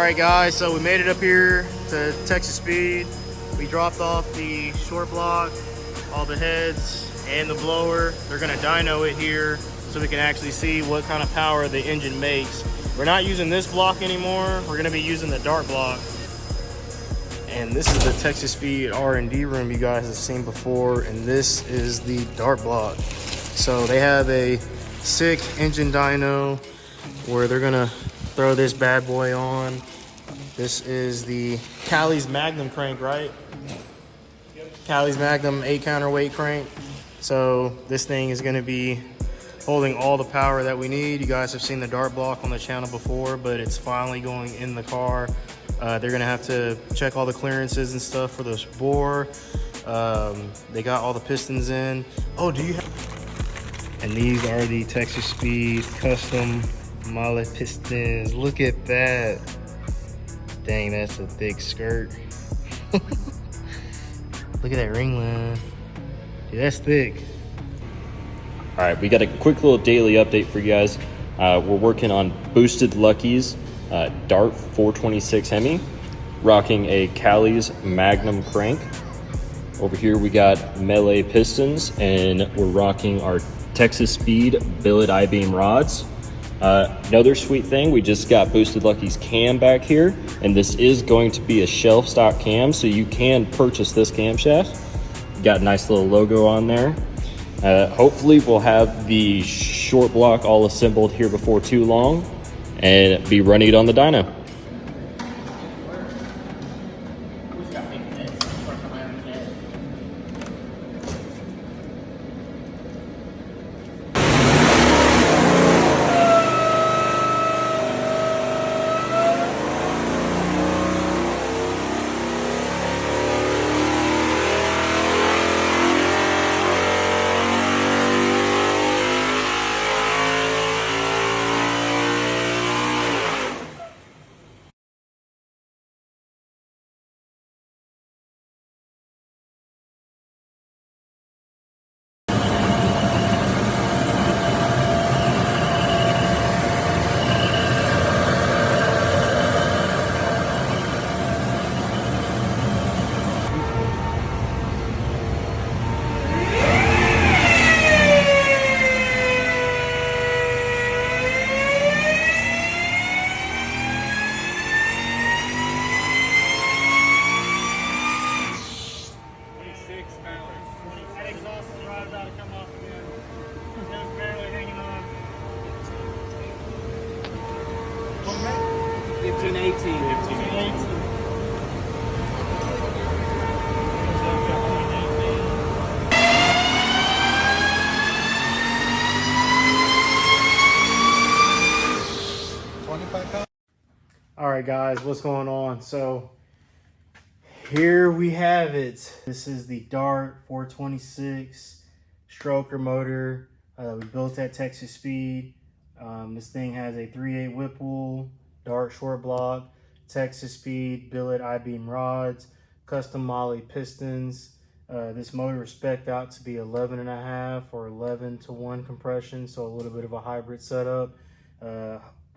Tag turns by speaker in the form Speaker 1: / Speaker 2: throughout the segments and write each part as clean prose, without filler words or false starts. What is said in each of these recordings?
Speaker 1: Alright guys, so we made it up here to Texas Speed. We dropped off the short block, all the heads, and the blower. They're gonna dyno it here so we can actually see what kind of power the engine makes. We're not using this block anymore. We're gonna be using the dart block. And this is the Texas Speed R&D room you guys have seen before, and this is the dart block. So they have a sick engine dyno where they're gonna throw this bad boy on. This is the Callie's Magnum crank, right? Yep. Callie's Magnum 8 counterweight crank. So this thing is gonna be holding all the power that we need. You guys have seen the dart block on the channel before, but it's finally going in the car. They're gonna have to check all the clearances and stuff for this bore. They got all the pistons in. Oh, do you have? And these are the Texas Speed custom Molly pistons. Look at that. Dang, that's a thick skirt. Look at that ring line. Dude, that's thick.
Speaker 2: All right, we got a quick little daily update for you guys. We're working on boosted Lucky's Dart 426 Hemi, rocking a Callie's Magnum crank. Over here we got melee pistons, and we're rocking our Texas Speed billet I-beam rods. Another sweet thing, we just got boosted Lucky's cam back here, and this is going to be a shelf stock cam, so you can purchase this camshaft. Got a nice little logo on there. Hopefully we'll have the short block all assembled here before too long and be running it on the dyno.
Speaker 1: That exhaust is right about to come off again. Just barely hanging on.
Speaker 3: 1518.
Speaker 1: All right, guys, what's going on? So here we have it. This is the Dart 426 stroker motor we built at Texas Speed. This thing has a 3/8 Whipple, Dart short block, Texas Speed billet I-beam rods, custom Molly pistons. This motor is spec'd out to be 11.5 or 11-to-1 compression, so a little bit of a hybrid setup.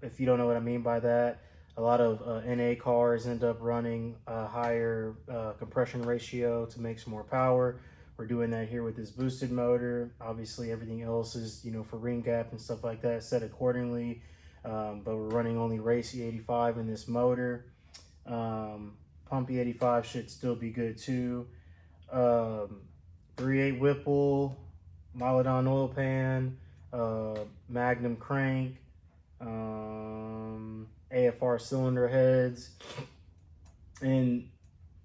Speaker 1: If you don't know what I mean by that, a lot of NA cars end up running a higher compression ratio to make some more power. We're doing that here with this boosted motor. Obviously everything else is, for ring gap and stuff like that, set accordingly. But we're running only Racy 85 in this motor. Pumpy 85 should still be good too. 3/8 Whipple, Mylodon oil pan, Magnum crank, AFR cylinder heads, and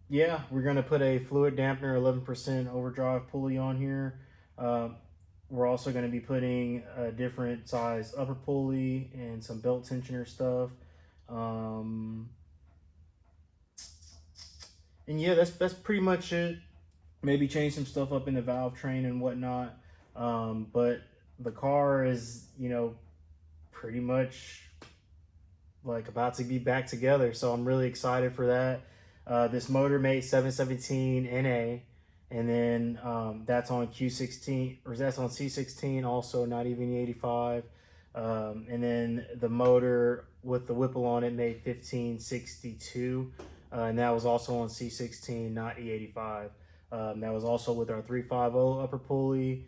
Speaker 1: yeah, we're going to put a fluid dampener 11% overdrive pulley on here. We're also going to be putting a different size upper pulley and some belt tensioner stuff. And yeah, that's pretty much it. Maybe change some stuff up in the valve train and whatnot. But the car is, pretty much like about to be back together, so I'm really excited for that. This motor made 717 NA, and then that's on Q16, or that's on C16 also, not even the 85. And then the motor with the Whipple on it made 1562. And that was also on C16, not E85. That was also with our 350 upper pulley.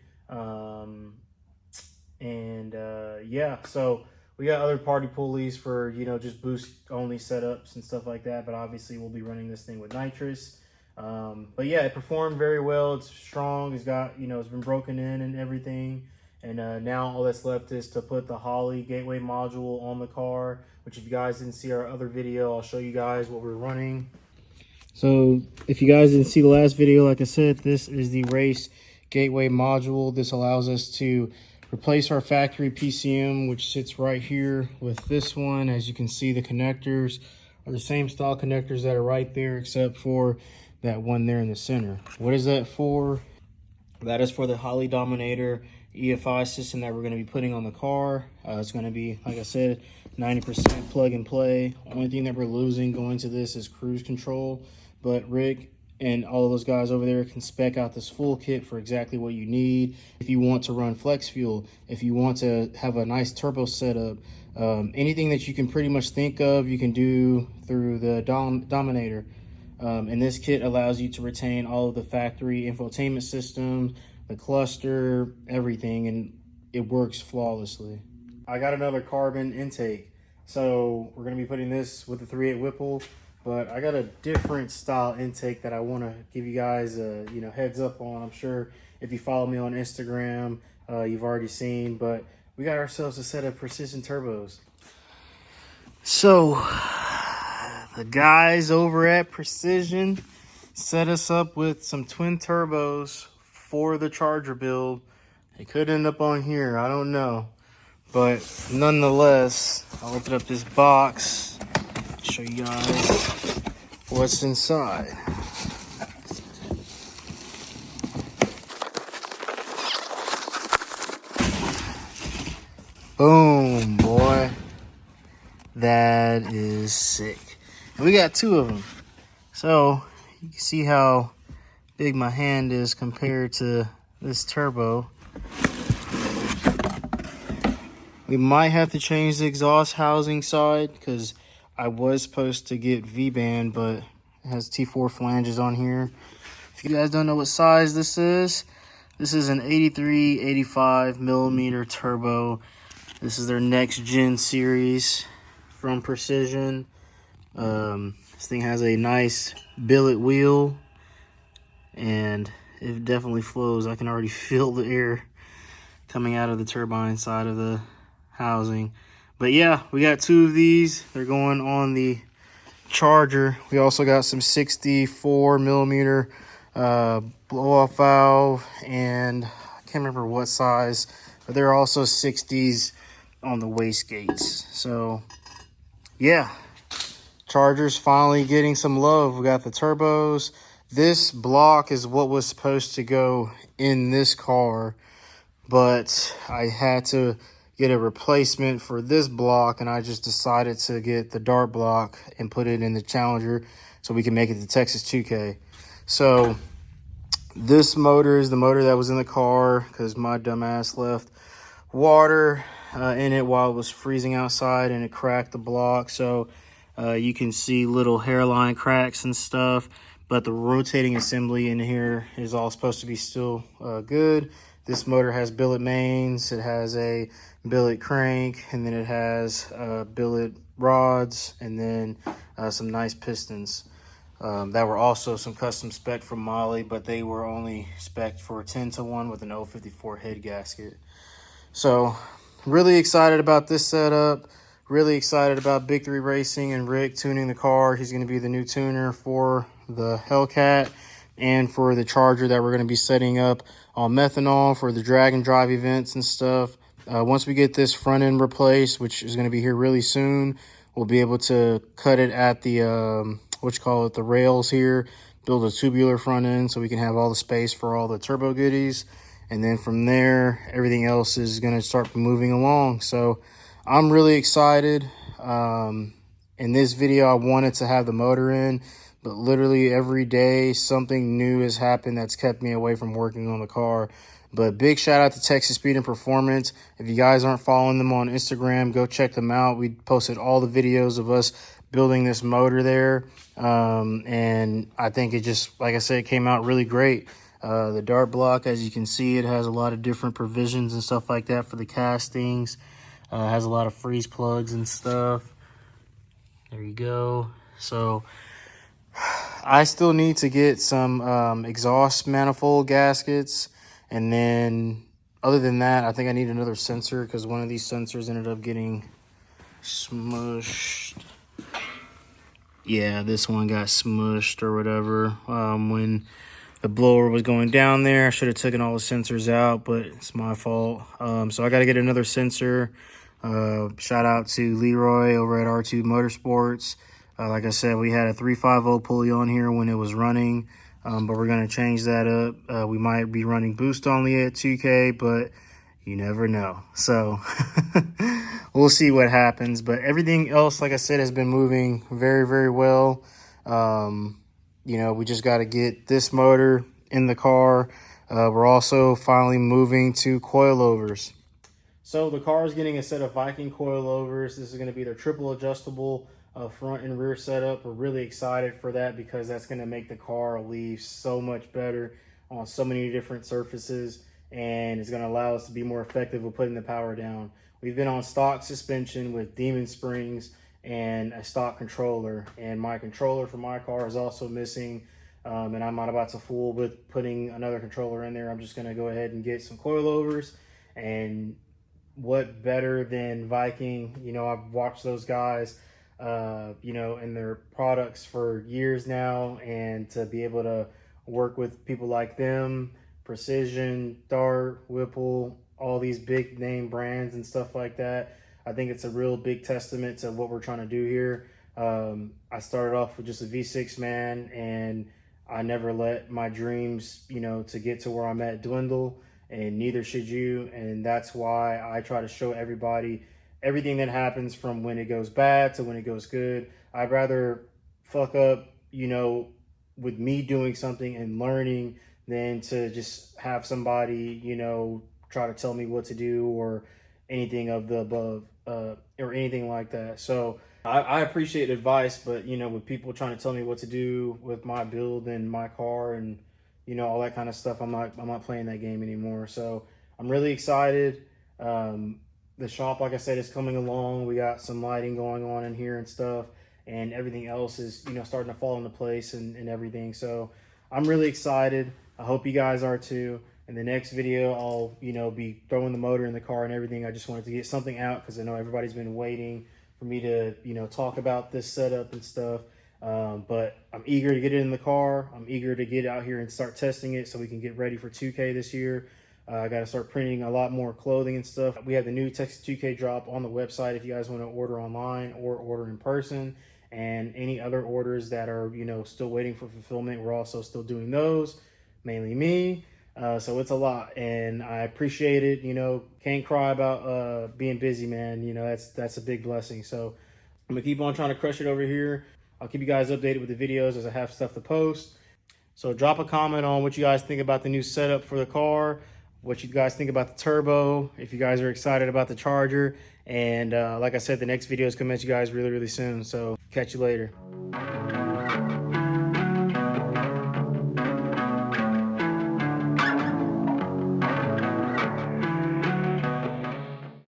Speaker 1: Yeah, so we got other party pulleys for, you know, just boost only setups and stuff like that. But obviously we'll be running this thing with nitrous. But yeah, it performed very well. It's strong. It's got, you know, it's been broken in and everything. And now all that's left is to put the Holley gateway module on the car, which if you guys didn't see our other video, I'll show you guys what we're running. So if you guys didn't see the last video, like I said, this is the race gateway module. This allows us to replace our factory PCM, which sits right here, with this one. As you can see, the connectors are the same style connectors that are right there, except for that one there in the center. What is that for? That is for the Holley Dominator EFI system that we're going to be putting on the car. It's going to be, like I said, 90% plug and play. Only thing that we're losing going to this is cruise control. But Rick and all of those guys over there can spec out this full kit for exactly what you need. If you want to run flex fuel, if you want to have a nice turbo setup, anything that you can pretty much think of, you can do through the Dominator. And this kit allows you to retain all of the factory infotainment systems, the cluster, everything, and it works flawlessly. I got another carbon intake. So we're gonna be putting this with the 3.8 Whipple, but I got a different style intake that I wanna give you guys a heads up on. I'm sure if you follow me on Instagram, you've already seen, but we got ourselves a set of precision turbos. So the guys over at Precision set us up with some twin turbos for the Charger build. It could end up on here, I don't know. But nonetheless, I'll open up this box, show you guys what's inside. Boom, boy. That is sick. And we got two of them. So you can see how big my hand is compared to this turbo. We might have to change the exhaust housing side because I was supposed to get V-band, but it has T4 flanges on here. If you guys don't know what size this is an 85 millimeter turbo. This is their next gen series from Precision. This thing has a nice billet wheel and it definitely flows. I can already feel the air coming out of the turbine side of the housing. But yeah, we got two of these. They're going on the Charger. We also got some 64 millimeter blow-off valve, and I can't remember what size, but there are also 60s on the wastegates. So yeah, Charger's finally getting some love. We got the turbos. This block is what was supposed to go in this car, but I had to get a replacement for this block, and I just decided to get the Dart block and put it in the Challenger so we can make it to Texas 2K. So this motor is the motor that was in the car because my dumbass left water in it while it was freezing outside, and it cracked the block. So you can see little hairline cracks and stuff, but the rotating assembly in here is all supposed to be still good. This motor has billet mains, it has a billet crank, and then it has billet rods, and then some nice pistons that were also some custom spec from Molly, but they were only spec'd for 10-1 with an 054 head gasket. So really excited about this setup. Really excited about Big 3 Racing and Rick tuning the car. He's going to be the new tuner for the Hellcat and for the Charger that we're going to be setting up on methanol for the drag and drive events and stuff. Once we get this front end replaced, which is going to be here really soon, we'll be able to cut it at the the rails here, build a tubular front end so we can have all the space for all the turbo goodies. And then from there, everything else is going to start moving along. So I'm really excited. In this video, I wanted to have the motor in, but literally every day something new has happened that's kept me away from working on the car. But big shout out to Texas Speed and Performance. If you guys aren't following them on Instagram, go check them out. We posted all the videos of us building this motor there. And I think it just, like I said, it came out really great. The dart block, as you can see, it has a lot of different provisions and stuff like that for the castings. Has a lot of freeze plugs and stuff. There you go. So I still need to get some exhaust manifold gaskets. And then other than that, I think I need another sensor because one of these sensors ended up getting smushed. Yeah, this one got smushed or whatever when the blower was going down there. I should have taken all the sensors out, but it's my fault. So I got to get another sensor. Shout out to Leroy over at R2 Motorsports. Like I said, we had a 350 pulley on here when it was running, but we're going to change that up. We might be running boost only at 2K, but you never know. So we'll see what happens. But everything else, like I said, has been moving very, very well. You know, we just got to get this motor in the car. We're also finally moving to coilovers. So the car is getting a set of Viking coilovers. This is going to be their triple adjustable front and rear setup. We're really excited for that because that's going to make the car leave so much better on so many different surfaces, and it's going to allow us to be more effective with putting the power down. We've been on stock suspension with Demon Springs and a stock controller, and my controller for my car is also missing, and I'm not about to fool with putting another controller in there. I'm just going to go ahead and get some coilovers. And what better than Viking? You know, I've watched those guys you know, and their products for years now, and to be able to work with people like them, Precision, Dart, Whipple, all these big name brands and stuff like that, I think it's a real big testament to what we're trying to do here. I started off with just a V6 man, and I never let my dreams, you know, to get to where I'm at dwindle, and neither should you. And that's why I try to show everybody everything that happens from when it goes bad to when it goes good. I'd rather fuck up, you know, with me doing something and learning than to just have somebody, you know, try to tell me what to do or anything of the above or anything like that. So I appreciate advice, but, you know, with people trying to tell me what to do with my build and my car and, you know, all that kind of stuff, I'm not playing that game anymore. So I'm really excited. The shop, like I said, is coming along. We got some lighting going on in here and stuff, and everything else is, you know, starting to fall into place and everything. So I'm really excited. I hope you guys are too. In the next video, I'll, you know, be throwing the motor in the car and everything. I just wanted to get something out because I know everybody's been waiting for me to, you know, talk about this setup and stuff. But I'm eager to get it in the car. I'm eager to get out here and start testing it so we can get ready for 2K this year. I got to start printing a lot more clothing and stuff. We have the new Texas 2K drop on the website if you guys want to order online or order in person. And any other orders that are, you know, still waiting for fulfillment, we're also still doing those, mainly me. So it's a lot, and I appreciate it. You know, can't cry about being busy, man. You know, that's a big blessing. So I'm gonna keep on trying to crush it over here. I'll keep you guys updated with the videos as I have stuff to post. So drop a comment on what you guys think about the new setup for the car, what you guys think about the turbo, if you guys are excited about the Charger. And like I said, the next video is coming at you guys really, really soon. So catch you later.